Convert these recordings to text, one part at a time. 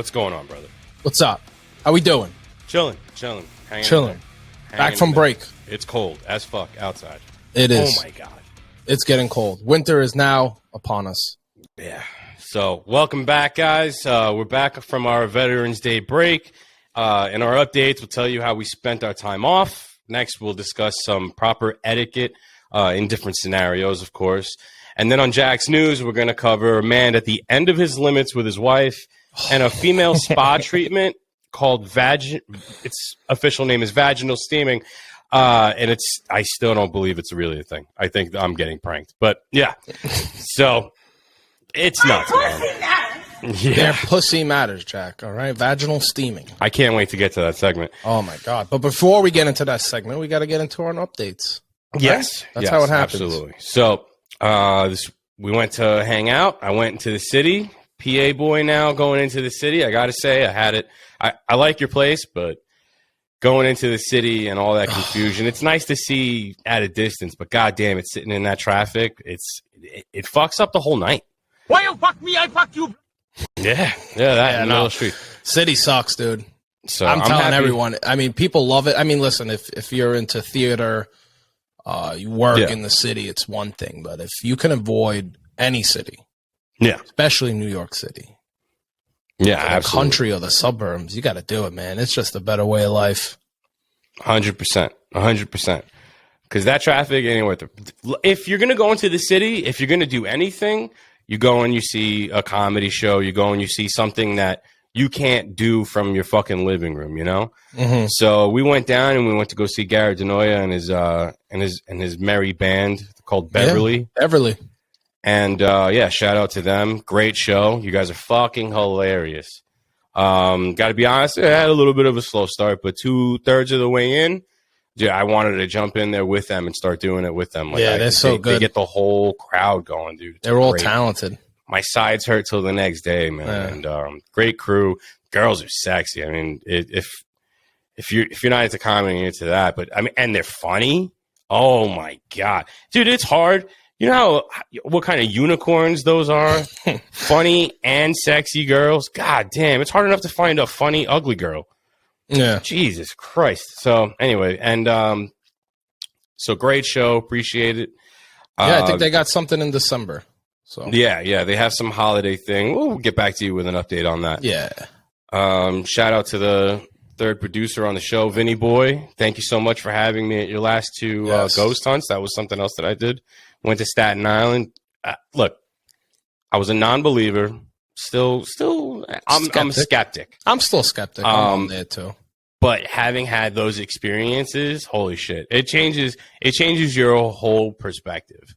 What's going on, brother? What's up? How we doing? Chilling. Back from break. It's cold as fuck outside. It is. Oh my god. It's getting cold. Winter is now upon us. Yeah. So welcome back, guys. We're back from our Veterans Day break. In our updates, we'll tell you how we spent our time off. Next, we'll discuss some proper etiquette in different scenarios, of course. And then on Jack's News, we're going to cover a man at the end of his limits with his wife and a female spa treatment called its official name is vaginal steaming. And I still don't believe it's really a thing. I think I'm getting pranked. But yeah, so it's nuts, man. Yeah. Their pussy matters, Jack. All right. Vaginal steaming. I can't wait to get to that segment. Oh, my God. But before we get into that segment, we got to get into our updates. Okay? Yes. That's how it happens. Absolutely. So we went to hang out. I went into the city. PA boy now going into the city. I got to say, I had it. I like your place, but going into the city and all that confusion, it's nice to see at a distance, but goddamn, it's sitting in that traffic. It fucks up the whole night. Why you fuck me? I fuck you. Yeah, in the middle of the street. City sucks, dude. So I'm telling everyone. I mean, people love it. I mean, listen, if you're into theater, you work in the city, it's one thing. But if you can avoid any city, especially New York City, absolutely. The country or the suburbs, you got to do it, man. It's just a better way of life. 100%. Because that traffic, anyway, if you're going to go into the city, if you're going to do anything, you go and you see a comedy show, you go and you see something that you can't do from your fucking living room, you know? Mm-hmm. So we went down and we went to go see Garrett Denoya and his merry band called Beverly. Yeah, Beverly. And shout out to them. Great show. You guys are fucking hilarious. Got to be honest, I had a little bit of a slow start, but 2/3 of the way in, I wanted to jump in there with them and start doing it with them. They're so good. They get the whole crowd going, dude. They're all talented. My sides hurt till the next day, man. Yeah. And great crew. Girls are sexy. I mean, if you're not into comedy, you're into that. But I mean, and they're funny. Oh my god, dude, it's hard. You know what kind of unicorns those are? Funny and sexy girls. God damn, it's hard enough to find a funny, ugly girl. Yeah. Jesus Christ. So anyway, and so great show. Appreciate it. I think they got something in December. So yeah, they have some holiday thing. We'll get back to you with an update on that. Yeah. Shout out to the third producer on the show, Vinny Boy. Thank you so much for having me at your last two ghost hunts. That was something else that I did. Went to Staten Island. Look, I was a non-believer. Still, I'm a skeptic. I'm still skeptic. I'm there too. But having had those experiences, holy shit, it changes your whole perspective.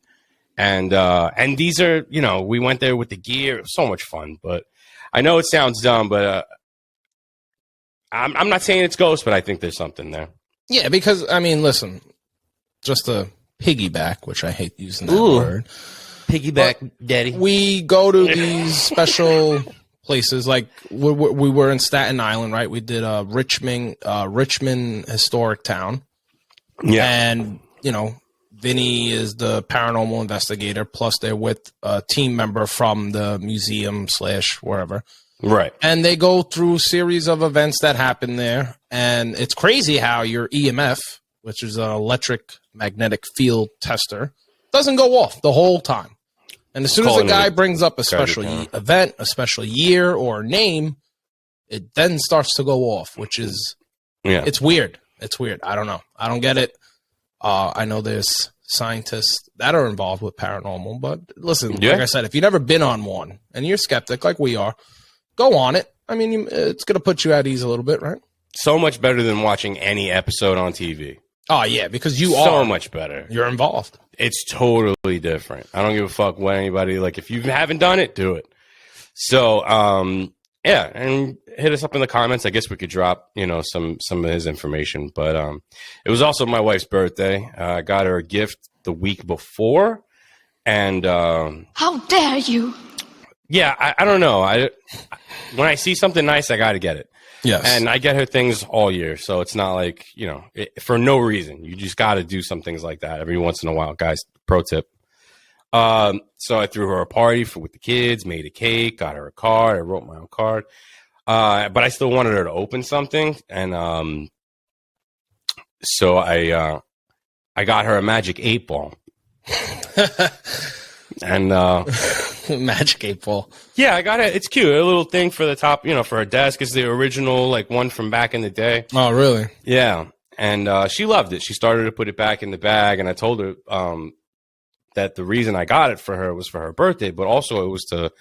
And these are, we went there with the gear. It was so much fun. But I know it sounds dumb, but I'm not saying it's ghost, but I think there's something there. Yeah, because I mean, listen, just a piggyback, which I hate using that word. Piggyback, but daddy. We go to these special places, like we were in Staten Island, right? We did Richmond historic town. Yeah. And, Vinny is the paranormal investigator, plus they're with a team member from the museum / wherever. Right. And they go through a series of events that happen there. And it's crazy how your EMF, which is an electric magnetic field tester, doesn't go off the whole time. And as soon as the guy brings up a special event, a special year or name, it then starts to go off, which is, it's weird. It's weird. I don't know. I don't get it. I know there's scientists that are involved with paranormal, but listen, like I said, if you've never been on one and you're skeptic like we are, go on it. I mean, it's going to put you at ease a little bit, right? So much better than watching any episode on TV. Oh, yeah, because you are. So much much better. You're involved. It's totally different. I don't give a fuck what anybody, like, if you haven't done it, do it. So, and hit us up in the comments. I guess we could drop, some of his information. But it was also my wife's birthday. I got her a gift the week before. And how dare you? Yeah, I don't know. When I see something nice, I got to get it. Yes. And I get her things all year. So it's not like, for no reason. You just got to do some things like that every once in a while. Guys, pro tip. So I threw her a party with the kids, made a cake, got her a card. I wrote my own card. But I still wanted her to open something, and so I got her a Magic 8-Ball. And Magic 8-Ball. Yeah, I got it. It's cute. A little thing for the top, for her desk. It's the original, like, one from back in the day. Oh, really? Yeah. And she loved it. She started to put it back in the bag, and I told her that the reason I got it for her was for her birthday, but also it was to,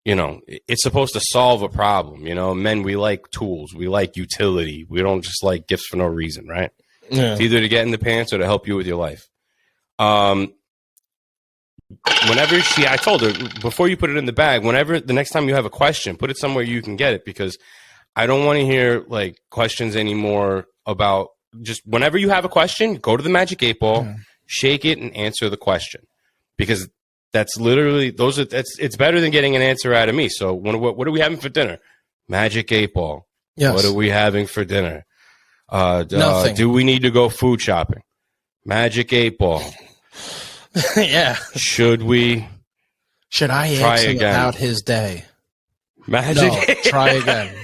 it's supposed to solve a problem. Men, we like tools. We like utility. We don't just like gifts for no reason, right? Yeah. It's either to get in the pants or to help you with your life. Whenever I told her, before you put it in the bag, whenever the next time you have a question, put it somewhere you can get it, because I don't want to hear like questions anymore about just whenever you have a question, go to the Magic 8-Ball, shake it and answer the question, because that's literally it's better than getting an answer out of me. So what are we having for dinner? Magic 8-Ball. Yes. What are we having for dinner? Nothing. Do we need to go food shopping? Magic 8-Ball. Yeah. Should I ask him about his day? Magic. No, try again.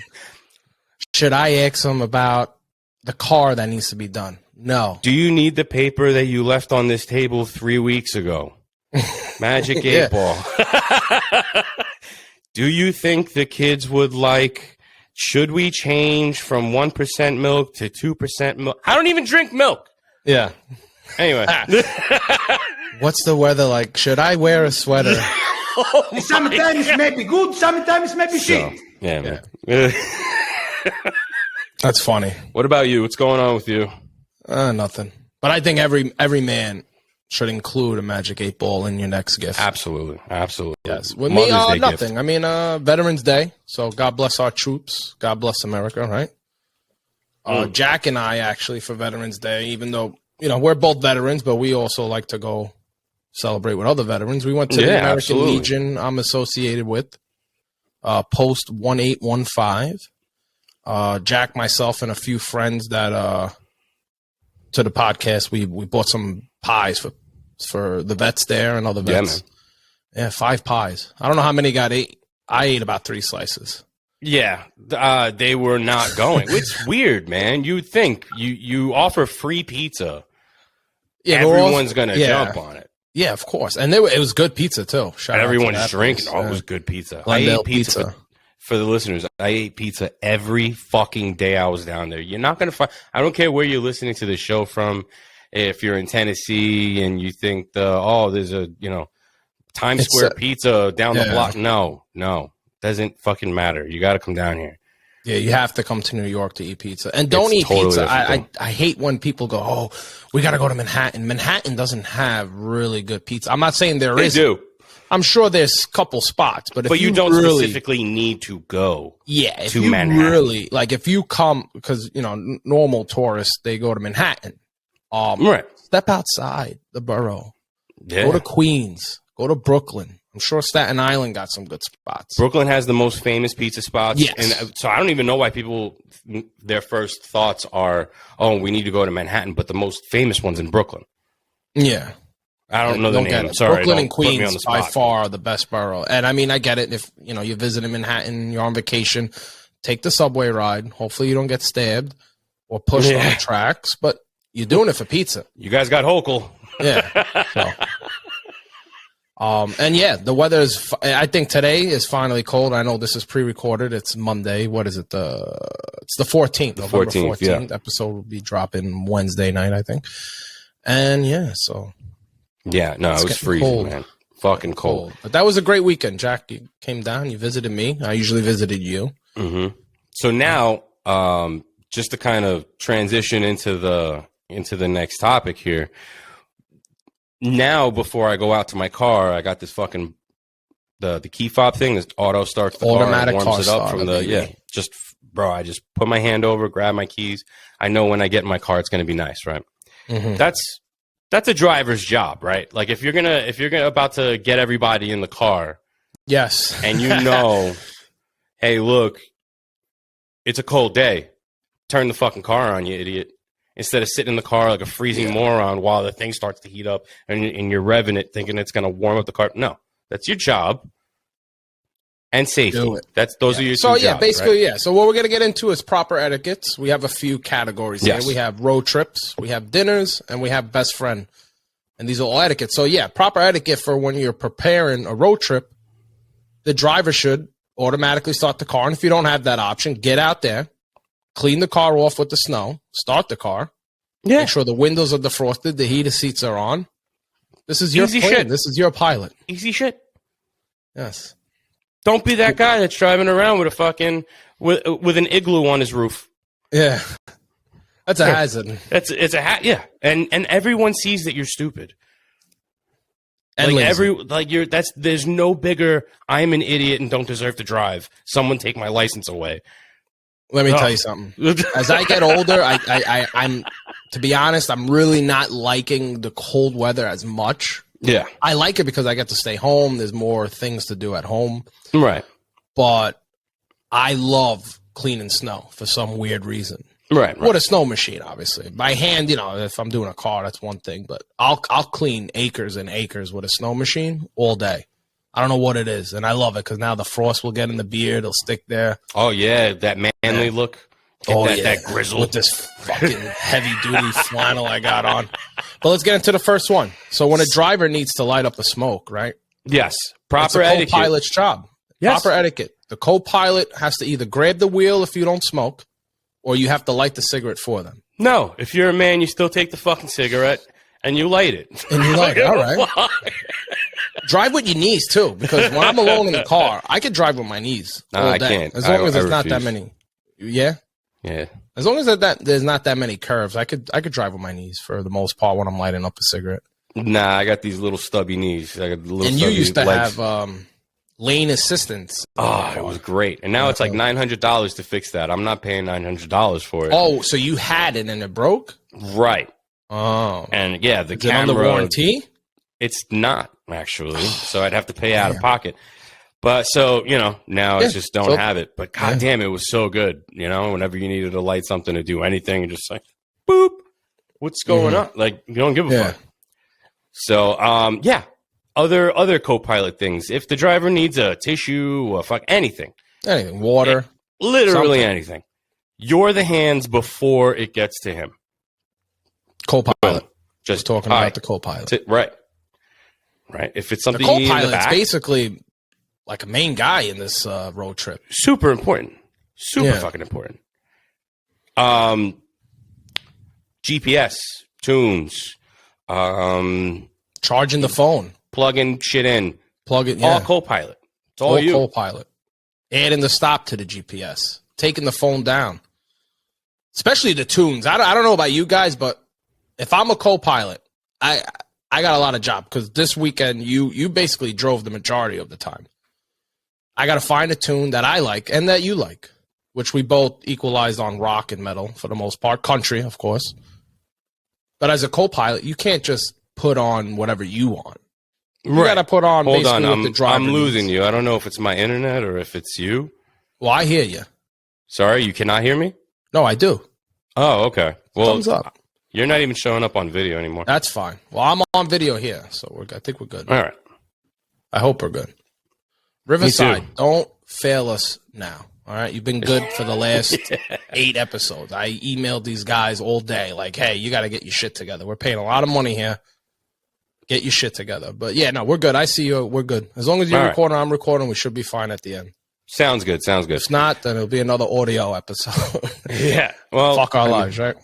Should I ask him about the car that needs to be done? No. Do you need the paper that you left on this table 3 weeks ago? Magic 8-Ball. Do you think the kids would like? Should we change from 1% milk to 2% milk? I don't even drink milk. Yeah. Anyway. What's the weather like? Should I wear a sweater? Sometimes it may be good, sometimes it may be shit. Yeah. That's funny. What about you? What's going on with you? Nothing. But I think every man should include a Magic 8-Ball in your next gift. Absolutely. Yes. With Mother's me, Day nothing. gift. I mean, Veterans Day. So God bless our troops. God bless America, right? Jack and I actually for Veterans Day, even though, we're both veterans, but we also like to go celebrate with other veterans. We went to the American Legion I'm associated with, post 1815. Jack, myself, and a few friends that to the podcast, we bought some pies for the vets there and other vets. Yeah, 5 pies. I don't know how many got ate. I ate about 3 slices. Yeah, they were not going. It's weird, man. You would think you offer free pizza. Yeah, everyone's going to jump on it. Yeah, of course. And it was good pizza, too. And everyone's drinking. Oh, it was good pizza. I ate pizza. For the listeners, I ate pizza every fucking day I was down there. You're not going to find – I don't care where you're listening to the show from. If you're in Tennessee and you think there's a, Times Square pizza down the block. No. Doesn't fucking matter. You got to come down here. Yeah, you have to come to New York to eat pizza. And don't eat pizza. I hate when people go, oh, we got to go to Manhattan. Manhattan doesn't have really good pizza. I'm not saying there isn't. They do. I'm sure there's a couple spots. But if you don't specifically need to go to Manhattan. Really, like if you come, because, normal tourists, they go to Manhattan. Right. Step outside the borough. Yeah. Go to Queens. Go to Brooklyn. I'm sure Staten Island got some good spots. Brooklyn has the most famous pizza spots. Yes. And so I don't even know why people, their first thoughts are, oh, we need to go to Manhattan, but the most famous one's in Brooklyn. Yeah. I don't know the name. I'm sorry. Brooklyn and Queens by far are the best borough. And I mean, I get it. If, you're visiting Manhattan, you're on vacation, take the subway ride. Hopefully you don't get stabbed or pushed on the tracks, but you're doing it for pizza. You guys got Hochul. Yeah. So. And yeah, the weather is, I think today is finally cold. I know this is pre-recorded. It's Monday. What is it? It's the 14th. November 14th. Yeah. Episode will be dropping Wednesday night, I think. And yeah, so. Yeah, no, it was freezing, man. Fucking cold. But that was a great weekend. Jack, you came down, you visited me. I usually visited you. Mm-hmm. So now, just to kind of transition into the next topic here. Now, before I go out to my car, I got this fucking the key fob thing. This auto starts the automatic car, warms car it up from the I just put my hand over, grab my keys. I know when I get in my car, it's going to be nice, right? Mm-hmm. That's a driver's job, right? Like if you're about to get everybody in the car, yes, and hey, look, it's a cold day. Turn the fucking car on, you idiot. Instead of sitting in the car like a freezing moron while the thing starts to heat up and you're revving it thinking it's going to warm up the car. No, that's your job. and safety. Do it. Those are your so two jobs, basically, right? So what we're gonna get into is proper etiquettes. We have a few categories Yes. here. We have road trips, we have dinners, and we have best friend. And these are all etiquette. So yeah, proper etiquette for when you're preparing a road trip. The driver should automatically start the car, and if you don't have that option, get out there, clean the car off with the snow, start the car, Yeah. make sure the windows are defrosted, the heater seats are on. This is your Easy plane. shit. This is your pilot. Easy shit. Yes. Don't be that guy that's driving around with a fucking with an igloo on his roof. Yeah. That's a hazard. It's a hat. Yeah, and everyone sees that you're stupid. And Like lazy. there's no bigger. I'm an idiot and don't deserve to drive. Someone take my license away. Let me tell you something. As I get older, I'm to be honest, I'm really not liking the cold weather as much. Yeah. I like it because I get to stay home. There's more things to do at home. Right. But I love cleaning snow for some weird reason. Right. With a snow machine, obviously. By hand, if I'm doing a car, that's one thing. But I'll clean acres and acres with a snow machine all day. I don't know what it is, and I love it because now the frost will get in the beard. It'll stick there. Oh yeah, that manly look. Get that grizzle with this fucking heavy duty flannel I got on. But let's get into the first one. So when a driver needs to light up a smoke, right? Yes, It's proper a etiquette. co-pilot's job. Yes. Proper etiquette. The co-pilot has to either grab the wheel if you don't smoke, or you have to light the cigarette for them. No, if you're a man, you still take the fucking cigarette and you light it. And you light it. All right. Drive with your knees too, because when I'm alone in the car, I can drive with my knees all I day. can't. As long as I there's not that refuse. many. Yeah. Yeah. As long as there's not that many curves, I could drive with my knees for the most part when I'm lighting up a cigarette. Nah, I got these little stubby knees. I got little And you stubby used to legs. have lane assistance. Oh, it was great. And now it's like $900 to fix that. I'm not paying $900 for it. Oh, so you had it and it broke? Right. Oh. And yeah, the Is it camera. under warranty? It's not actually, so I'd have to pay out of pocket. But so now I just don't have it. But goddamn, it was so good. Whenever you needed to light something to do anything, and just like, boop, what's going on? Like you don't give a fuck. So other co-pilot things. If the driver needs a tissue, anything, water, literally something. anything, you're the hands before it gets to him. Co-pilot. Just Talking about the co-pilot. Right. If it's The something you need in the co-pilot's back, basically like a main guy in this road trip. super important. Super fucking important. GPS, tunes, Charging the phone. plugging shit in. Plug it. All co-pilot. It's all you. co-pilot. Adding the stop to the GPS. Taking the phone down. Especially the tunes. I don't know about you guys, but if I'm a co-pilot, I got a lot of job because this weekend you basically drove the majority of the time. I got to find a tune that I like and that you like, which we both equalized on rock and metal for the most part. Country, of course. But as a co-pilot, you can't just put on whatever you want. You got to put on Hold basically on, what the driver I'm losing needs. you. I don't know if it's my internet or if it's you. Well, I hear you. Sorry, you cannot hear me? No, I do. Oh, okay. Well, Thumbs up. You're not even showing up on video anymore. That's fine. Well, I'm on video here, so I think we're good. All right. I hope we're good. Riverside, don't fail us now. All right, you've been good for the last 8 episodes. I emailed these guys all day, like, "Hey, you got to get your shit together. We're paying a lot of money here. Get your shit together." But yeah, no, we're good. I see you. We're good. As long as you're All right. recording, I'm recording. We should be fine at the end. Sounds good. If not, then it'll be another audio episode. Yeah. Well, Fuck our lives, right?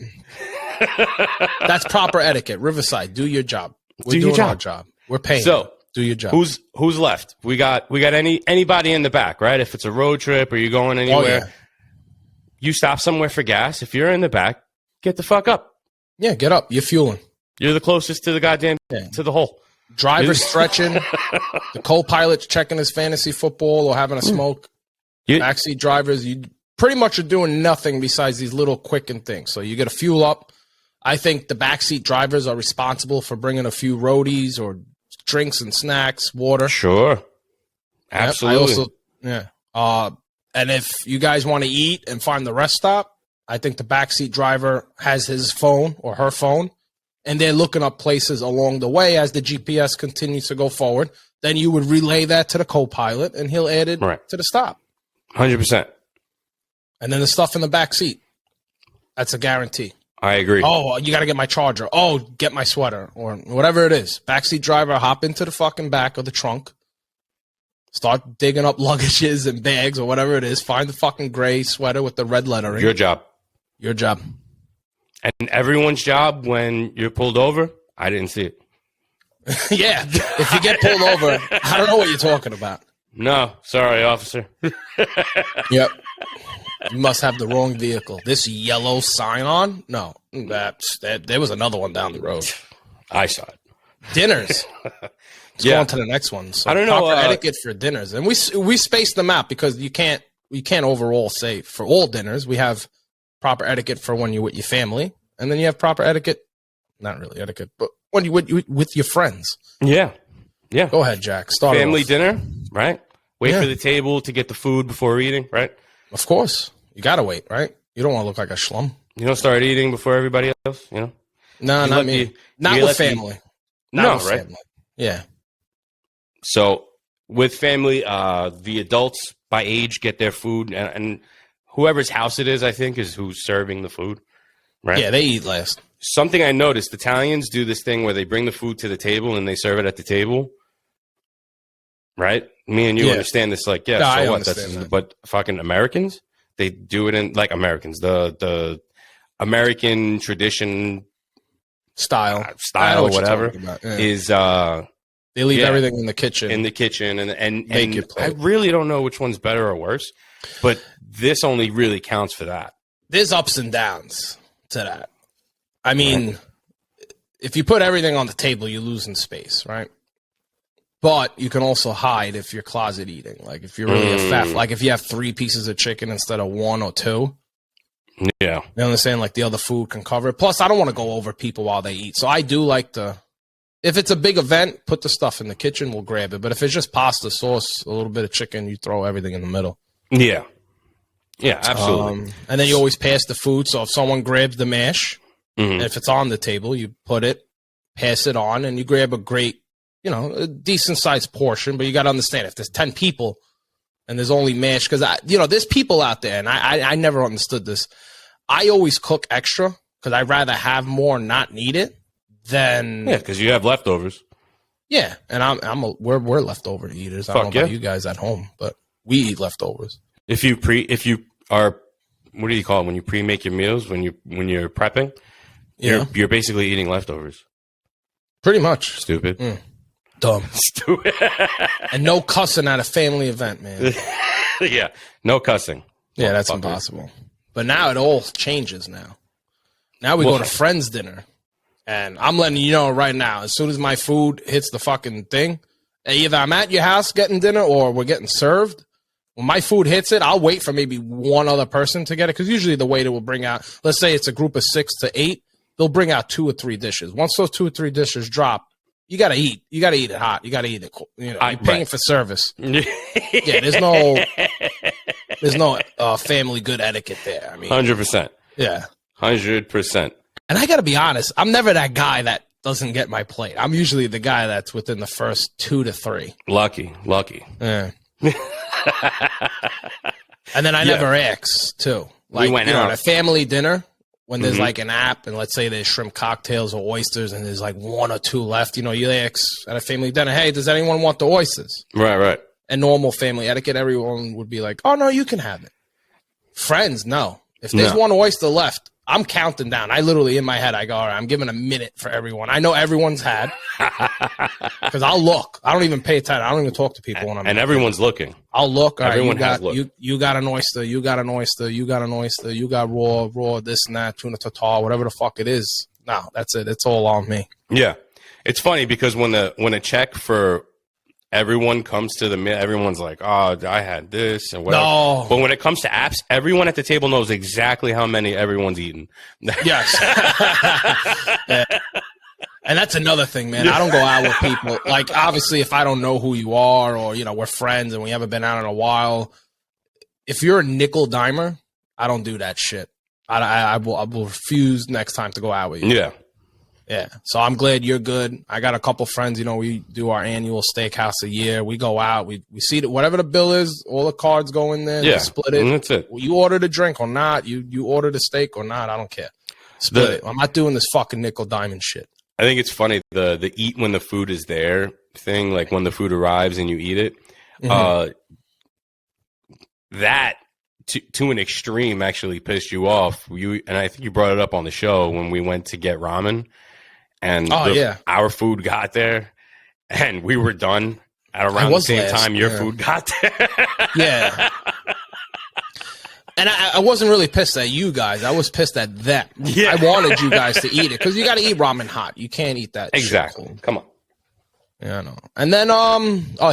That's proper etiquette. Riverside, do your job. We're Do your doing job. our job. We're paying. So, do your job. Who's left? We got anybody in the back, right? If it's a road trip or you're going anywhere, you stop somewhere for gas. If you're in the back, get the fuck up. Yeah, get up. You're fueling. You're the closest to the goddamn to the hole. Driver stretching. The co-pilot's checking his fantasy football or having a smoke. Backseat drivers, you pretty much are doing nothing besides these little quickened things. So you get to fuel up. I think the backseat drivers are responsible for bringing a few roadies or drinks and snacks, water. Sure. Absolutely. And if you guys want to eat and find the rest stop, I think the backseat driver has his phone or her phone and they're looking up places along the way as the GPS continues to go forward, then you would relay that to the co-pilot, and he'll add it to the stop. 100%. And then the stuff in the back seat, that's a guarantee. I agree. Oh, you got to get my charger. Oh, get my sweater or whatever it is. Backseat driver, hop into the fucking back of the trunk. Start digging up luggages and bags or whatever it is. Find the fucking gray sweater with the red lettering. Your job. Your job. And everyone's job when you're pulled over, I didn't see it. Yeah. If you get pulled over, I don't know what you're talking about. No. Sorry, officer. Yep. You must have the wrong vehicle. This yellow sign on? No. There was another one down the road. I saw it. Dinners. Let's go on to the next one. So I don't know. Proper etiquette for dinners. And we spaced them out because you can't overall say for all dinners. We have proper etiquette for when you're with your family. And then you have proper etiquette. Not really etiquette, but when you're with your friends. Yeah. Yeah. Go ahead, Jack. Start family dinner, right? Wait for the table to get the food before eating, right? Of course. You got to wait, right? You don't want to look like a schlum. You don't start eating before everybody else, you know? No, not me. Not with family. Not with family. Yeah. So with family, the adults by age get their food, and whoever's house it is, I think, is who's serving the food, right? Yeah, they eat last. Something I noticed, Italians do this thing where they bring the food to the table and they serve it at the table, right? Me and you understand this, like, yeah, so what? That. But fucking Americans, they do it in, like, Americans, the American tradition style or whatever is they leave everything in the kitchen. And I really don't know which one's better or worse, but this only really counts for that. There's ups and downs to that. I mean, if you put everything on the table, you lose in space, right? But you can also hide if you're closet eating. Like if you're really a fat, like if you have 3 pieces of chicken instead of 1 or 2. Yeah. You understand? Like the other food can cover it. Plus, I don't want to go over people while they eat. So I do like to, if it's a big event, put the stuff in the kitchen, we'll grab it. But if it's just pasta, sauce, a little bit of chicken, you throw everything in the middle. Yeah. Yeah, absolutely. And then you always pass the food. So if someone grabs the mash, and if it's on the table, you put it, pass it on, and you grab a great, a decent sized portion. But you got to understand, if there's 10 people and there's only mash, because there's people out there, and I never understood this. I always cook extra because I'd rather have more and not need it than because you have leftovers. Yeah, and we're leftover eaters. I don't know about you guys at home, but we eat leftovers. If you are, what do you call it when you pre-make your meals when you're prepping? You're basically eating leftovers. Pretty much. Stupid. Dumb. Stupid. And no cussing at a family event, man. Yeah, no cussing. Yeah, that's impossible. But now it all changes now. Now we go to friends dinner. And I'm letting you know right now, as soon as my food hits the fucking thing, either I'm at your house getting dinner or we're getting served. When my food hits it, I'll wait for maybe one other person to get it. Because usually the waiter will bring out, let's say it's a group of 6 to 8, they'll bring out 2 or 3 dishes. Once those 2 or 3 dishes drop, you got to eat. You got to eat it hot. You got to eat it cold. You're paying for service. Yeah, there's no family good etiquette there. I mean, 100%. Yeah. 100%. And I got to be honest, I'm never that guy that doesn't get my plate. I'm usually the guy that's within the first 2 to 3. Lucky. Yeah. And then I never ask, too. Like, we went at a family dinner, when there's like an app, and let's say there's shrimp cocktails or oysters, and there's like 1 or 2 left, you ask at a family dinner, hey, does anyone want the oysters? Right. And normal family etiquette, everyone would be like, oh, no, you can have it. Friends, no. If there's 1 oyster left, I'm counting down. I literally, in my head, I go, all right, I'm giving a minute for everyone. I know everyone's had. Because I'll look. I don't even pay attention. I don't even talk to people when I'm and everyone's looking. I'll look. All everyone right, has looked. You got an oyster. You got an oyster. You got an oyster. You got raw, this and that, tuna tartare, whatever the fuck it is. No, that's it. It's all on me. Yeah. It's funny because when a check for everyone comes to the meal, everyone's like, oh, I had this and whatever. No. But when it comes to apps, everyone at the table knows exactly how many everyone's eaten. Yes. Yeah. And that's another thing, man. I don't go out with people. Like, obviously, if I don't know who you are or, we're friends and we haven't been out in a while, if you're a nickel dimer, I don't do that shit. I will refuse next time to go out with you. Yeah. Yeah. So I'm glad you're good. I got a couple friends, you know, we do our annual steakhouse a year. We go out, we see that whatever the bill is, all the cards go in there, Yeah, we split it. and that's it. Well, you order the drink or not, you order the steak or not, I don't care. Split it. I'm not doing this fucking nickel diamond shit. I think it's funny, the eat when the food is there thing, like when the food arrives and you eat it. That to an extreme actually pissed you off. And I think you brought it up on the show when we went to get ramen, and our food got there, and we were done at around the same time your food got there. Yeah. And I wasn't really pissed at you guys. I was pissed at them. Yeah. I wanted you guys to eat it because you got to eat ramen hot. You can't eat that. Exactly. Shit. Come on. Yeah, I know. And then,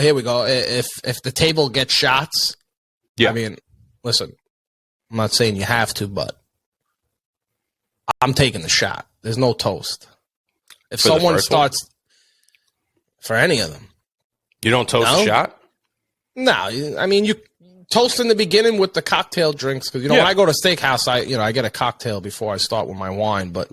here we go. If the table gets shots, I mean, listen, I'm not saying you have to, but I'm taking the shot. There's no toast. If someone starts for any of them, you don't toast a shot. No, I mean you toast in the beginning with the cocktail drinks because when I go to steakhouse, I get a cocktail before I start with my wine. But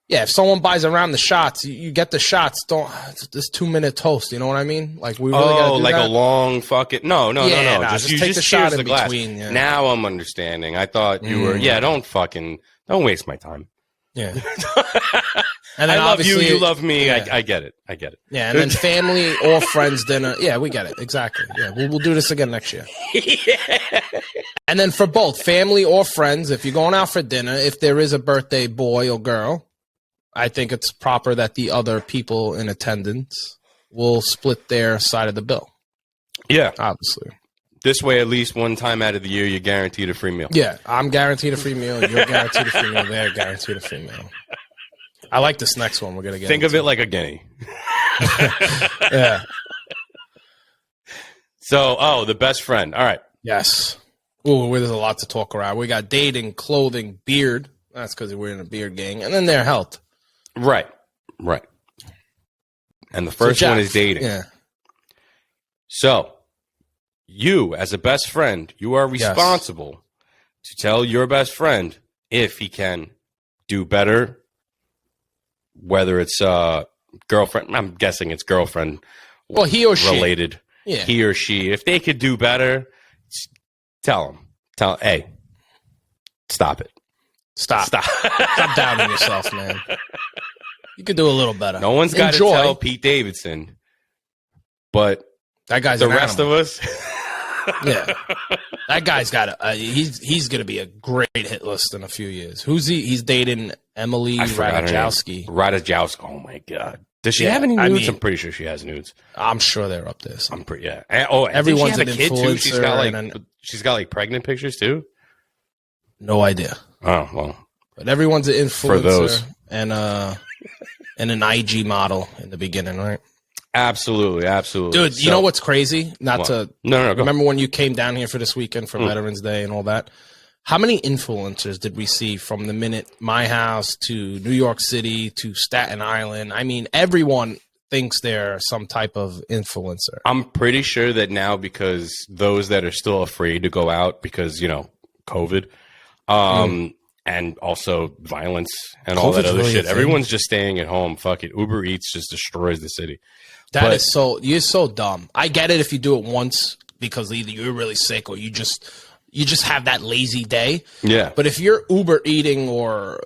yeah, if someone buys around the shots, you get the shots. Don't this 2-minute toast. You know what I mean? Like we really gotta do that? A long fucking no. Just take the shot in glass. between. Yeah. Now I'm understanding. I thought you were don't waste my time. Yeah. And then I love you. You love me. Yeah. I get it. Yeah, and then family or friends dinner. Yeah, we get it exactly. Yeah, we'll do this again next year. Yeah. And then for both family or friends, if you're going out for dinner, if there is a birthday boy or girl, I think it's proper that the other people in attendance will split their side of the bill. Yeah, obviously. This way, at least one time out of the year, you're guaranteed a free meal. Yeah, I'm guaranteed a free meal. You're guaranteed a free meal. They're guaranteed a free meal. I like this next one we're going to get Think of it like a guinea. Yeah. So, the best friend. All right. Yes. Ooh, there's a lot to talk around. We got dating, clothing, beard. That's because we're in a beard gang. And then their health. Right. And the first one is dating. Yeah. So, you, as a best friend, you are responsible to tell your best friend if he can do better, whether it's girlfriend. I'm guessing it's girlfriend. Well, he or she. Related. Yeah. He or she. If they could do better, tell him. Hey, stop it. Stop doubting yourself, man. You could do a little better. No one's got to tell Pete Davidson, but that guy's the rest of us. Yeah, that guy's got he's going to be a great hit list in a few years. Who's he? He's dating Emily Ratajkowski. Ratajkowski. Oh my god, does she have any nudes? I'm pretty sure she has nudes. I'm sure they're up there. I'm pretty everyone's a kid too. She's got like pregnant pictures too. No idea. Oh well, but everyone's an influencer for those and an IG model in the beginning, right? Absolutely. Dude, you know what's crazy? No, remember when you came down here for this weekend for Veterans Day and all that? How many influencers did we see from the minute my house to New York City to Staten Island? I mean, everyone thinks they're some type of influencer. I'm pretty sure that now, because those that are still afraid to go out because, COVID, and also violence and all that other shit. Everyone's just staying at home. Fuck it. Uber Eats just destroys the city. You're so dumb. I get it if you do it once because either you're really sick or you just have that lazy day. Yeah. But if you're Uber eating or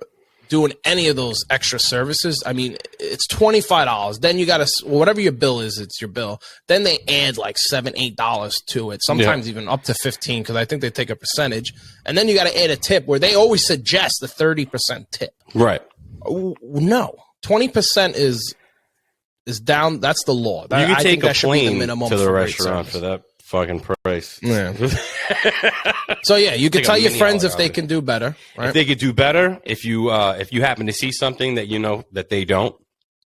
doing any of those extra services, I mean, it's $25. Then you got to, whatever your bill is, it's your bill. Then they add like $7, $8 to it. Sometimes even up to 15 because I think they take a percentage. And then you got to add a tip where they always suggest the 30% tip. Right. No, 20% is down. That's the law. You can take a plane to the restaurant for that fucking price. Yeah. So yeah, you can tell your friends if they can do better. Right? If they could do better, if you happen to see something that you know that they don't.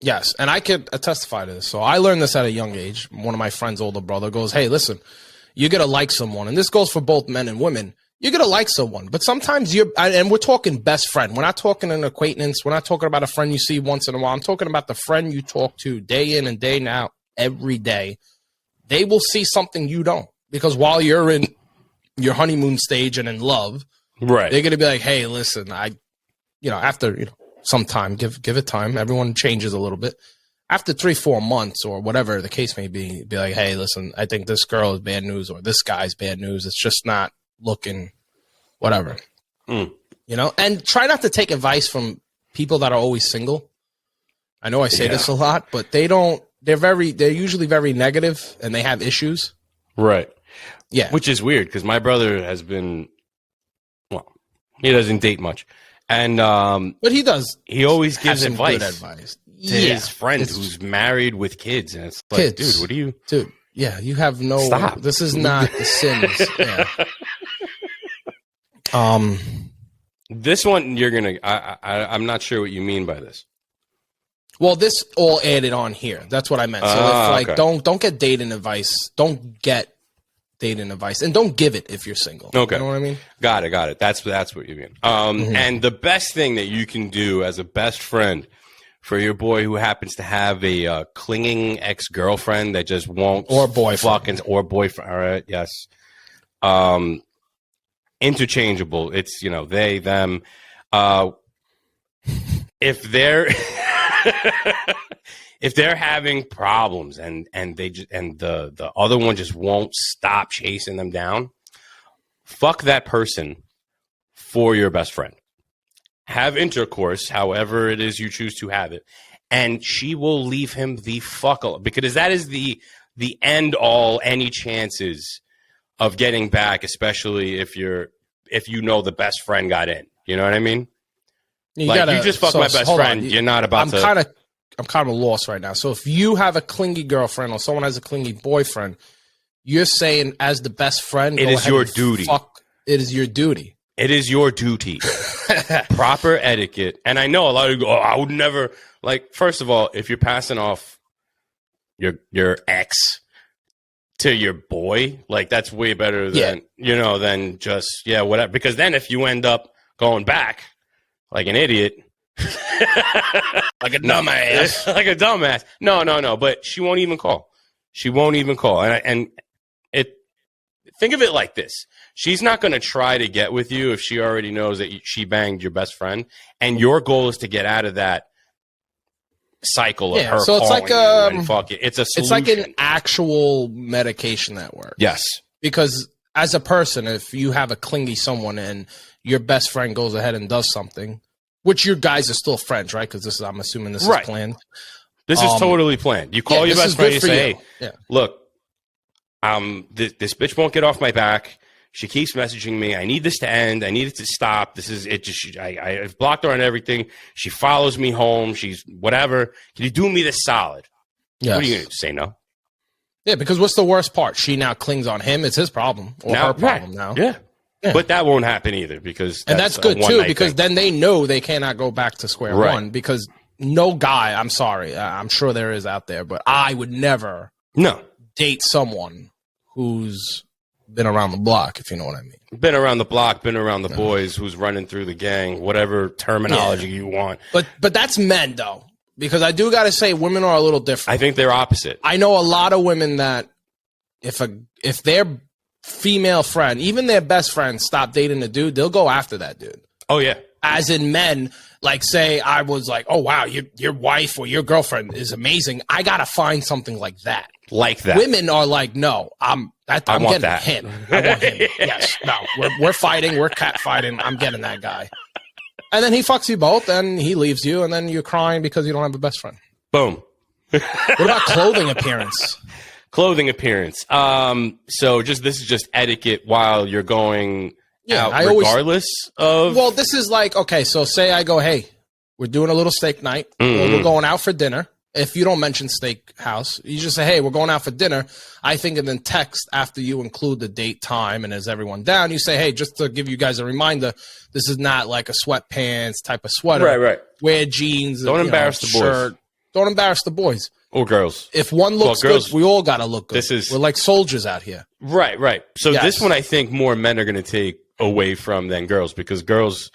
Yes, and I could testify to this. So I learned this at a young age. One of my friends' older brother goes, "Hey, listen, you're gonna like someone," and this goes for both men and women. You're going to like someone, but sometimes and we're talking best friend. We're not talking an acquaintance. We're not talking about a friend you see once in a while. I'm talking about the friend you talk to day in and day out, every day. They will see something you don't, because while you're in your honeymoon stage and in love, right, they're going to be like, hey, listen, after some time. Give it time. Everyone changes a little bit. After 3-4 months or whatever the case may be like, hey, listen, I think this girl is bad news or this guy's bad news. It's just not looking whatever. You know, and try not to take advice from people that are always single. I know I say this a lot, but they're usually very negative and they have issues. Right. Yeah. Which is weird because my brother has been, well, he doesn't date much. And, but he does. He always gives some advice. Good advice. To his friend who's married with kids. And it's like, kids. dude, what are you? Dude, yeah, you have no. Stop. This is not The Sims. Yeah. This one, you're going to, I'm not sure what you mean by this. Well, this all added on here. That's what I meant. So if, like, okay. don't get dating advice. Don't get dating advice. And don't give it if you're single. Okay. You know what I mean? Got it. That's what you mean. And the best thing that you can do as a best friend for your boy who happens to have a clinging ex-girlfriend that just won't or boyfriend or boyfriend. All right, yes. Interchangeable. It's they, them. If they're if they're having problems and the other one just won't stop chasing them down, fuck that person for your best friend. Have intercourse, however it is you choose to have it, and she will leave him the fuck alone, because that is the end all any chances of getting back, especially if you know the best friend got in. You know what I mean? You just fuck my best friend. You're not about to. I'm kind of lost right now. So if you have a clingy girlfriend or someone has a clingy boyfriend, you're saying as the best friend, it is your duty. It is your duty. It is your duty. Proper etiquette. And I know a lot of you go, I would never. Like, first of all, if you're passing off your ex to your boy, like, that's way better than, than just, whatever. Because then if you end up going back like an idiot, like a dumbass. No. But she won't even call. And think of it like this. She's not going to try to get with you if she already knows that she banged your best friend. And your goal is to get out of that cycle of her so calling it's like you and fuck it. It's a solution. It's like an actual medication that works. Yes. Because as a person, if you have a clingy someone and your best friend goes ahead and does something, which your guys are still friends, right? Because I'm assuming this is planned. This is totally planned. You call your best friend and you say, hey, look, this bitch won't get off my back. She keeps messaging me. I need this to end. I need it to stop. This is it. Just I've blocked her on everything. She follows me home. She's whatever. Can you do me this solid? Yes. What are you going to say? No. Yeah, because what's the worst part? She now clings on him. It's his problem or her problem now. Yeah. But that won't happen either, because that's good too, because then they know they cannot go back to square one, because no guy, I'm sorry, I'm sure there is out there, but I would never date someone who's been around the block, if you know what I mean. Been around the block, been around the boys, who's running through the gang, whatever terminology you want. But that's men, though, because I do got to say women are a little different. I think they're opposite. I know a lot of women that if their female friend, even their best friend, stop dating a dude, they'll go after that dude. Oh, yeah. As in men, like, say I was like, oh, wow, your wife or your girlfriend is amazing. I got to find something like that. Like that. Women are like, no, I'm getting that. him. I want him. Yes. No, we're fighting. We're cat fighting. I'm getting that guy. And then he fucks you both and he leaves you. And then you're crying because you don't have a best friend. Boom. What about clothing appearance? Clothing appearance. So this is just etiquette while you're going out, regardless of. Well, this is like, okay, so say I go, hey, we're doing a little steak night. Or we're going out for dinner. If you don't mention steakhouse, you just say, hey, we're going out for dinner. I think, and then text after you include the date, time, and as everyone down, you say, hey, just to give you guys a reminder, this is not like a sweatpants type of sweater. Right. Wear jeans. Don't embarrass the boys. Shirt. Don't embarrass the boys. Or girls. If one looks good, we all got to look good. We're like soldiers out here. Right. So this one, I think more men are going to take away from than girls, because girls,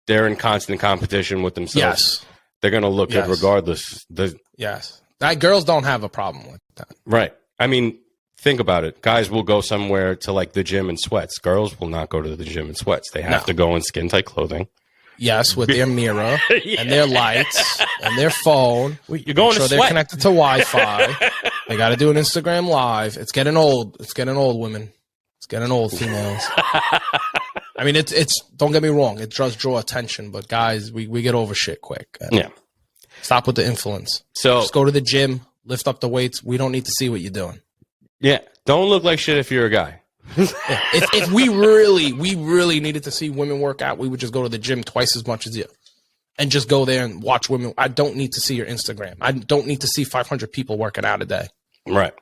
they're in constant competition with themselves. Yes. They're going to look good regardless. Girls don't have a problem with that. Right. I mean, think about it. Guys will go somewhere to like the gym in sweats. Girls will not go to the gym in sweats. They have to go in skin tight clothing. Yes, with their mirror and their lights and their phone. You're going to they're sweat. connected to Wi-Fi. They got to do an Instagram live. It's getting old. It's getting old, women. It's getting old, females. I mean, it's. Don't get me wrong. It does draw attention, but guys, we get over shit quick. Yeah. Stop with the influence. So just go to the gym, lift up the weights. We don't need to see what you're doing. Yeah. Don't look like shit if you're a guy. If we really needed to see women work out, we would just go to the gym twice as much as you and just go there and watch women. I don't need to see your Instagram. I don't need to see 500 people working out a day. Right.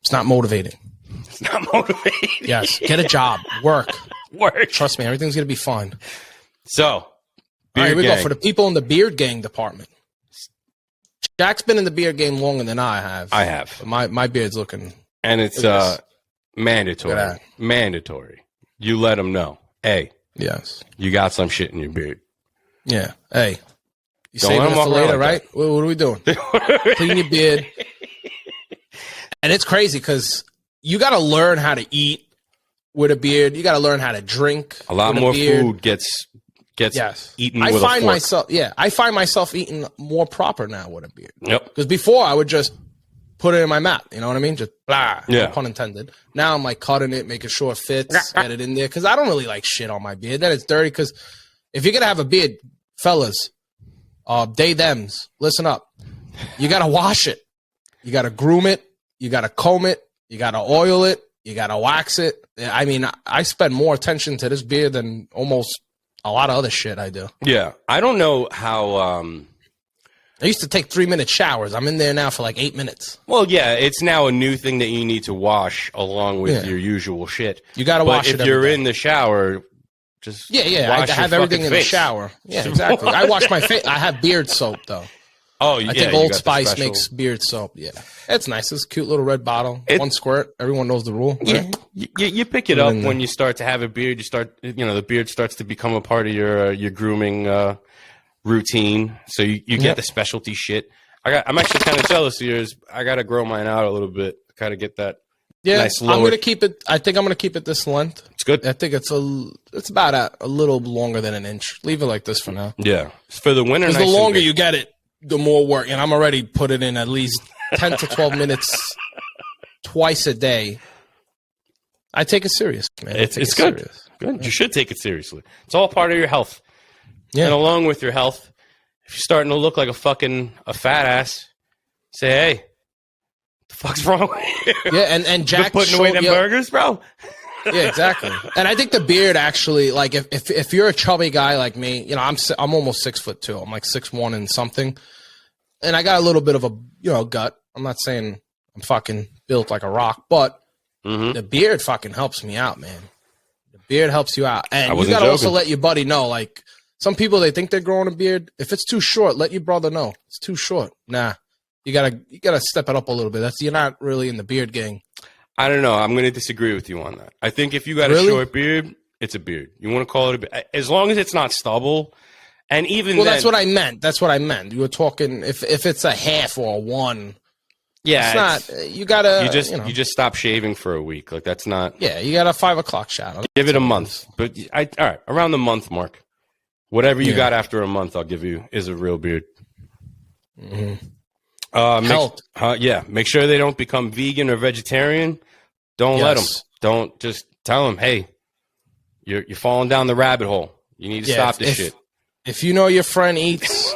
It's not motivating. It's not motivating. Yes. Get a job. Work. Work. Trust me, everything's going to be fine. So, all right, here we go. For the people in the beard gang department. Jack's been in the beard game longer than I have. I have. My beard's looking. And it's mandatory. Mandatory. You let them know. Hey. Yes. You got some shit in your beard. Yeah. Hey. You Don't saving let it 'em for walk later, around like right? What are we doing? Clean your beard. And it's crazy because you got to learn how to eat with a beard. You got to learn how to drink. A lot more food gets eaten with a fork. I find myself eating more proper now with a beard. Yep. Because before I would just put it in my mouth. You know what I mean? Just blah. Yeah. No pun intended. Now I'm like cutting it, making sure it fits, get it in there. Because I don't really like shit on my beard. Then it's dirty. Because if you're gonna have a beard, fellas, they thems, listen up. You gotta wash it. You gotta groom it. You gotta comb it. You gotta oil it. You gotta wax it. I mean, I spend more attention to this beard than almost a lot of other shit I do. Yeah. I don't know how. I used to take 3-minute showers. I'm in there now for like 8 minutes. Well, yeah, it's now a new thing that you need to wash along with your usual shit. You got to wash it if you're every day. in the shower, just I have everything in the shower. Yeah, exactly. I wash my face. I have beard soap though. Oh, yeah. I think Old Spice makes beard soap. Yeah, it's nice. It's a cute little red bottle. One squirt. Everyone knows the rule. Right? Yeah, you pick it up when you start to have a beard. The beard starts to become a part of your grooming routine. So you get the specialty shit. I'm actually kind of jealous of yours. I got to grow mine out a little bit, kind of get that. Yeah, nice I'm going to keep it. I think I'm going to keep it this length. It's good. I think it's about a little longer than an inch. Leave it like this for now. Yeah, it's for the winter. Because the longer you get it, the more work. And I'm already put it in at least 10 to 12 minutes twice a day. I take it serious, man. It's good. Serious. Good. Yeah. You should take it seriously. It's all part of your health. Yeah. And along with your health, if you're starting to look like a fat ass, say, hey, what the fuck's wrong with you? Yeah, and Jack putting away them burgers, bro. Yeah, exactly. And I think the beard actually, like, if you're a chubby guy like me, you know, I'm almost 6'2". I'm like 6'1" and something, and I got a little bit of a gut. I'm not saying I'm fucking built like a rock, but the beard fucking helps me out, man. The beard helps you out, and you gotta also let your buddy know, like. Some people, they think they're growing a beard. If it's too short, let your brother know. It's too short. Nah. You gotta step it up a little bit. You're not really in the beard gang. I don't know. I'm going to disagree with you on that. I think if you got a short beard, it's a beard. You want to call it a beard. As long as it's not stubble. And even that's what I meant. That's what I meant. You were talking, if it's a half or a 1. Yeah. It's not, you gotta. You just stop shaving for a week. Like, that's not. Yeah, you got a 5 o'clock shower. Give it a month. But, all right, around the month mark. Whatever you got after a month, I'll give you, is a real beard. Health. Make sure they don't become vegan or vegetarian. Don't let them. Don't just tell them, hey, you're falling down the rabbit hole. You need to stop this shit. If you know your friend eats,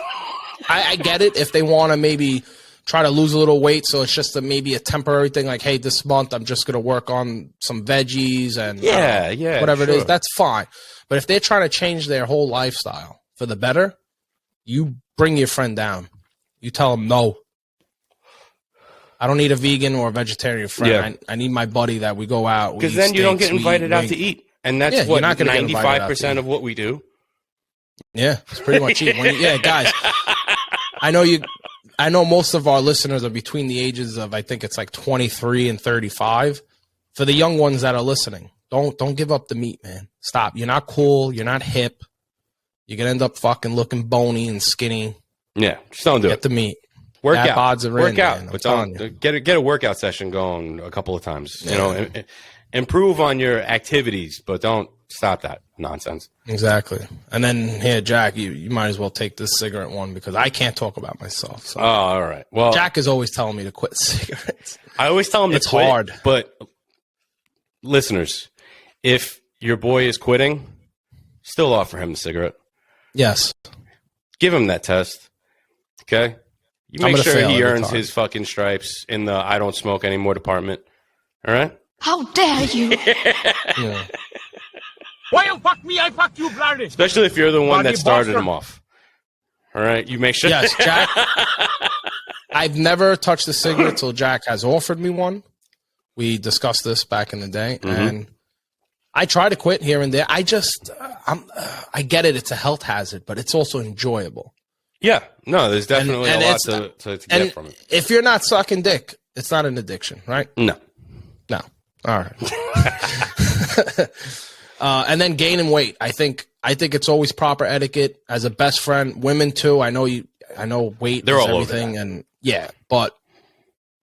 I get it. If they want to maybe try to lose a little weight, so it's just maybe a temporary thing. Like, hey, this month I'm just going to work on some veggies and whatever it is. That's fine. But if they're trying to change their whole lifestyle for the better, you bring your friend down. You tell them, no, I don't need a vegan or a vegetarian friend. I need my buddy that we go out. Because then you don't get invited out to eat. And that's what 95% of what we do. Yeah, it's pretty much it. Guys, I know most of our listeners are between the ages of, I think it's like 23 and 35. For the young ones that are listening, don't give up the meat, man. Stop. You're not cool. You're not hip. You're going to end up fucking looking bony and skinny. Yeah, just don't do it. Get the meat. Work out. Work out. But don't get a workout session going a couple of times. You know, improve on your activities, but don't Stop that nonsense. Exactly. And then here, Jack, you might as well take this cigarette one because I can't talk about myself. So. Oh, all right. Well, Jack is always telling me to quit cigarettes. I always tell him it's to quit, hard. But listeners, if your boy is quitting, still offer him the cigarette. Yes. Give him that test. Okay? You make sure he earns his fucking stripes in the I don't smoke anymore department. All right? How dare you? Yeah. Why you fuck me? I fuck you, bloody. Especially if you're the one that started him off. All right? You make sure. Yes, Jack. I've never touched a cigarette till Jack has offered me one. We discussed this back in the day, and I try to quit here and there. I just, I get it. It's a health hazard, but it's also enjoyable. Yeah. No, there's definitely a lot to get from it. If you're not sucking dick, it's not an addiction, right? No. No. All right. And then gaining weight. I think it's always proper etiquette as a best friend. Women too. I know weight They're is all everything, over that. and yeah, but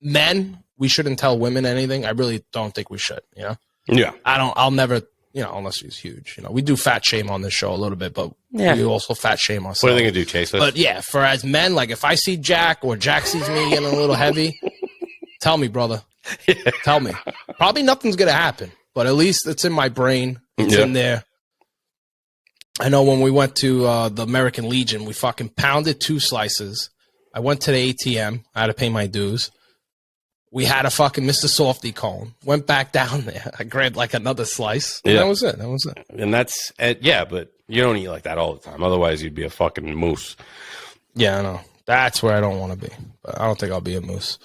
men, we shouldn't tell women anything. I really don't think we should. You know. Yeah. I'll never. You know, unless he's huge. You know, we do fat shame on this show a little bit, but we also fat shame ourselves. What are they gonna do? Chase us? But yeah, for as men, like if I see Jack or Jack sees me getting a little heavy, tell me, brother. Tell me. Probably nothing's gonna happen, but at least it's in my brain. It's in there. I know when we went to the American Legion, we fucking pounded 2 slices. I went to the ATM. I had to pay my dues. We had a fucking Mr. Softy cone. Went back down there. I grabbed like another slice. And that was it. And that's but you don't eat like that all the time. Otherwise, you'd be a fucking moose. Yeah, I know. That's where I don't want to be. But I don't think I'll be a moose.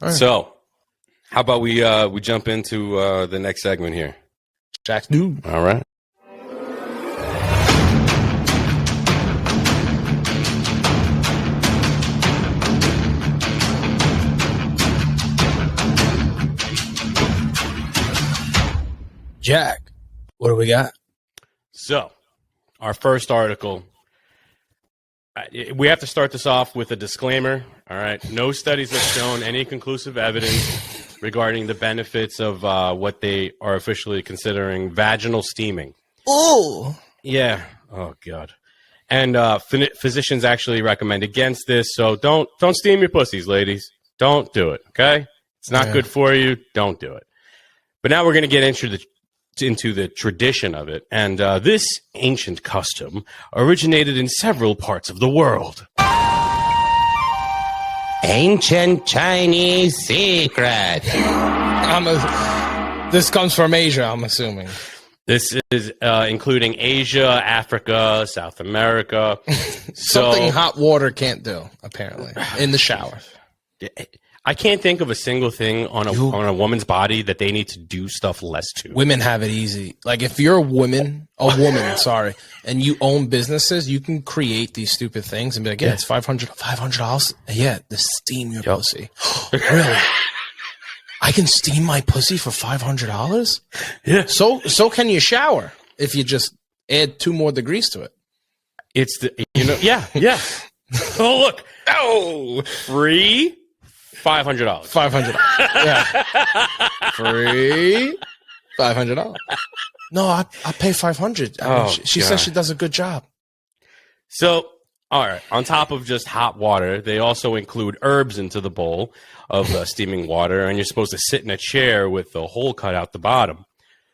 All right. So, how about we jump into the next segment here? Jack's dude. All right. Jack, what do we got? So, our first article, we have to start this off with a disclaimer. All right. No studies have shown any conclusive evidence regarding the benefits of what they are officially considering vaginal steaming. Oh. Yeah. Oh, God. And physicians actually recommend against this. So don't steam your pussies, ladies. Don't do it. Okay. It's not good for you. Don't do it. But now we're going to get into the tradition of it. And this ancient custom originated in several parts of the world. Ancient Chinese secret. This comes from Asia, I'm assuming. This is including Asia, Africa, South America. Something hot water can't do, apparently, in the shower. I can't think of a single thing on a woman's body that they need to do stuff less to. Women have it easy. Like if you're a woman, sorry, and you own businesses, you can create these stupid things and be like, yeah, it's $500. Yeah, to steam your pussy. Really? I can steam my pussy for $500? Yeah. So can you shower if you just add 2 more degrees to it. It's yeah. Oh, look. Oh, free $500. $500. Yeah. Free $500. No, I pay $500. I mean, she says she does a good job. So, all right. On top of just hot water, they also include herbs into the bowl of steaming water, and you're supposed to sit in a chair with the hole cut out the bottom.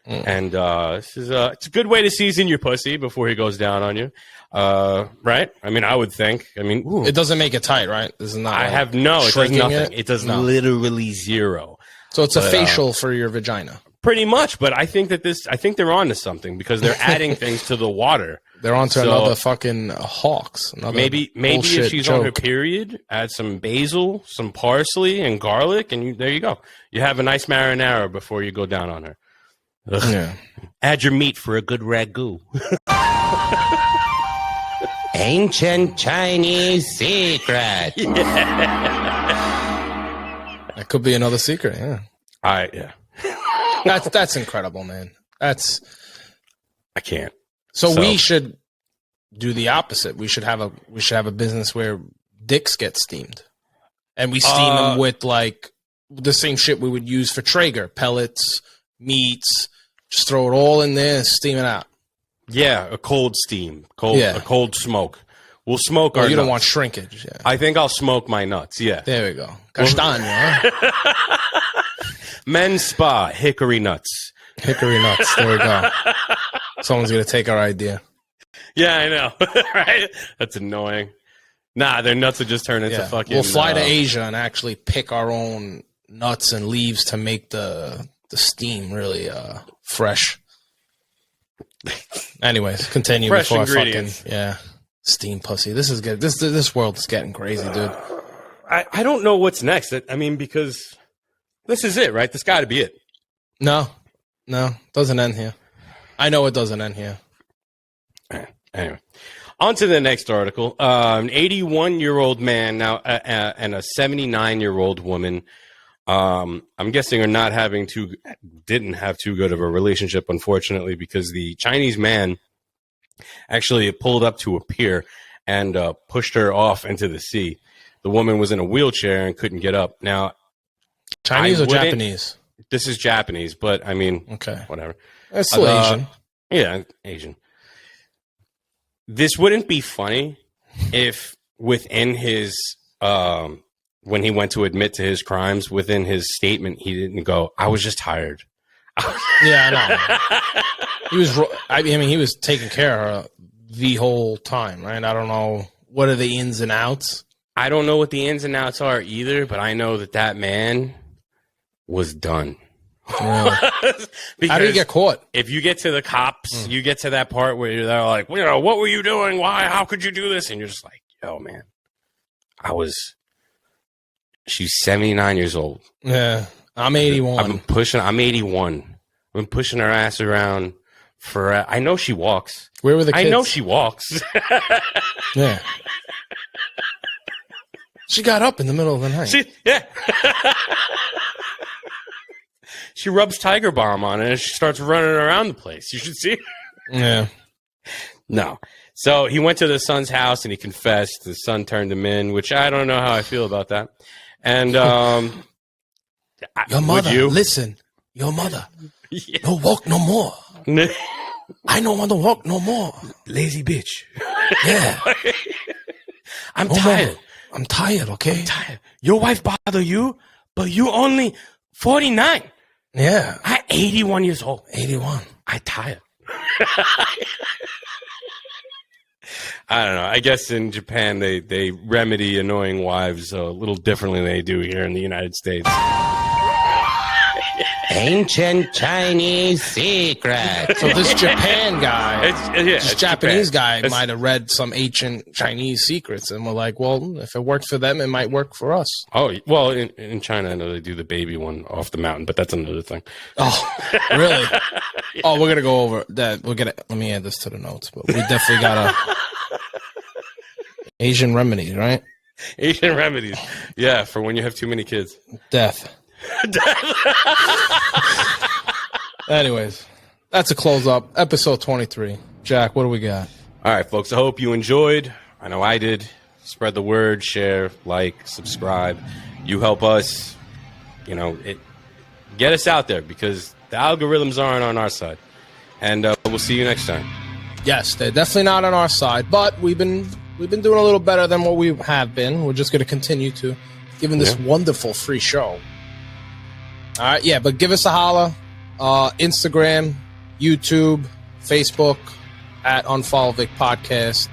And this is it's a good way to season your pussy before he goes down on you, right? I mean, I would think. I mean, it doesn't make it tight, right? This is not. I have no. It does nothing. It does literally zero. So it's a facial for your vagina. Pretty much, but I think they're onto something because they're adding things to the water. They're onto another fucking hawks. Maybe if she's on her period, add some basil, some parsley, and garlic, and there you go. You have a nice marinara before you go down on her. Yeah. Add your meat for a good ragu. Ancient Chinese secret. That could be another secret. Yeah. That's incredible, man. I can't. So we should do the opposite. We should have a business where dicks get steamed, and we steam them with like the same shit we would use for Traeger: pellets, meats, Just throw it all in there and steam it out. Yeah, a cold steam, a cold smoke. We'll smoke our You don't nuts. want shrinkage. Yeah. I think I'll smoke my nuts, yeah. There we go. Castaño, huh? Men's spa, hickory nuts. Hickory nuts. There we go. Someone's going to take our idea. Yeah, I know. Right? That's annoying. Nah, their nuts will just turn into fucking... We'll fly to Asia and actually pick our own nuts and leaves to make the steam really fresh. Anyways, continue Fresh before ingredients. I fucking... Steam pussy. This is good. This world is getting crazy, dude. I don't know what's next. I mean, because this is it, right? This got to be it. No, doesn't end here. I know it doesn't end here. Anyway, on to the next article. An 81-year-old man now and a 79-year-old woman. I'm guessing didn't have too good of a relationship, unfortunately, because the Chinese man actually pulled up to a pier and pushed her off into the sea. The woman was in a wheelchair and couldn't get up. Now, Chinese or Japanese? This is Japanese, but I mean, okay, whatever. It's still Asian. Yeah, Asian. This wouldn't be funny if within his when he went to admit to his crimes, within his statement, he didn't go, "I was just tired." Yeah, I know. He was taking care of her the whole time, right? I don't know. What are the ins and outs? I don't know what the ins and outs are either, but I know that man was done. Really? How did he get caught? If you get to the cops, you get to that part where they're like, what were you doing? Why? How could you do this? And you're just like, yo, man, she's 79 years old. Yeah. I'm 81. I'm 81. I've been pushing her ass around I know she walks. Where were the kids? I know she walks. Yeah. She got up in the middle of the night. She rubs Tiger Balm on it and she starts running around the place. You should see. Yeah. No. So he went to the son's house and he confessed. The son turned him in, which I don't know how I feel about that. And your mother, listen. Your mother. Yeah. No walk no more. I don't want to walk no more. Lazy bitch. Yeah. I'm tired. I'm tired, okay? I'm tired. Your wife bother you, but you only 49. Yeah. I'm 81 years old. 81. I'm tired. I don't know. I guess in Japan, they remedy annoying wives a little differently than they do here in the United States. Ancient Chinese secret. So this Japan guy, this Japanese Japan. guy might have read some ancient Chinese secrets and we're like, well, if it worked for them, it might work for us. Oh, well, in China, I know they do the baby one off the mountain, but that's another thing. Oh, really? Yeah. Oh, we're going to go over that. Let me add this to the notes, but we definitely got Asian remedies, right? Asian remedies. Yeah, for when you have too many kids. Death. Anyways, that's a close up. Episode 23. Jack, what do we got? All right, folks. I hope you enjoyed. I know I did. Spread the word, share, like, subscribe. You help us, get us out there because the algorithms aren't on our side. And we'll see you next time. Yes, they're definitely not on our side, but we've been doing a little better than what we have been. We're just going to continue to give this wonderful free show. All right, yeah, but give us a holla. Instagram, YouTube, Facebook, at UnFollowVic Podcast.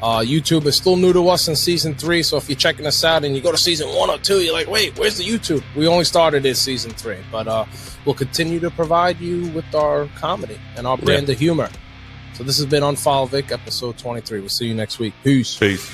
YouTube is still new to us in Season 3, so if you're checking us out and you go to Season 1 or 2, you're like, wait, where's the YouTube? We only started in Season 3, but we'll continue to provide you with our comedy and our brand of humor. So this has been UnFollowVic, Episode 23. We'll see you next week. Peace. Peace.